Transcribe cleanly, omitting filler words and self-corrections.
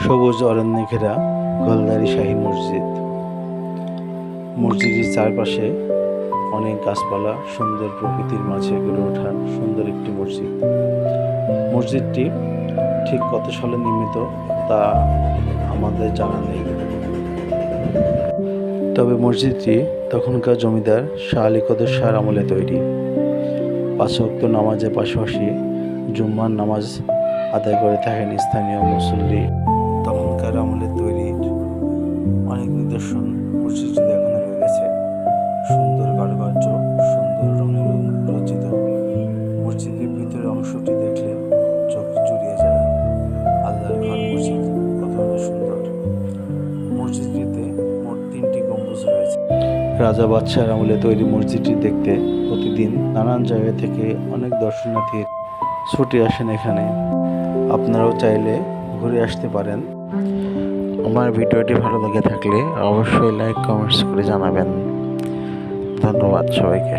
সবুজ অরণ্যে ঘেরা গোলদারি শাহী মসজিদ। মসজিদের চারপাশে অনেক গাছপালা, সুন্দর প্রকৃতির মাঝে গড়ে ওঠা সুন্দর একটি মসজিদ। মসজিদটি ঠিক কত সালে নির্মিত তা আমাদের জানা নেই, তবে মসজিদটি তখনকার জমিদার শাহ আলী কদর শাহর আমলে তৈরি। 5 ওয়াক্ত নামাজের পাশাপাশি জুম্মার নামাজ আদায় করে থাকেন স্থানীয় মুসল্লি। তখনকার আমলে তৈরির অনেক নিদর্শন মসজিদটিতে এখনো রয়ে গেছে। সুন্দর কারুকার্য, সুন্দর রঙে রচিত মসজিদের ভিতরের অংশটি দেখলে চোখ জুড়িয়ে যায়। আল্লাহর ঘর মসজিদ কতটা সুন্দর। মসজিদটিতে মোট 3টি গম্বুজ রয়েছে। রাজা বাদশাহর আমলে তৈরি মসজিদটি দেখতে প্রতিদিন নানান জায়গা থেকে অনেক দর্শনার্থী ছুটে আসেন এখানে। আপনারাও চাইলে ঘুরে আসতে পারেন। আমার ভিডিওটি ভালো লেগে থাকলে অবশ্যই লাইক কমেন্টস করে জানাবেন। ধন্যবাদ সবাইকে।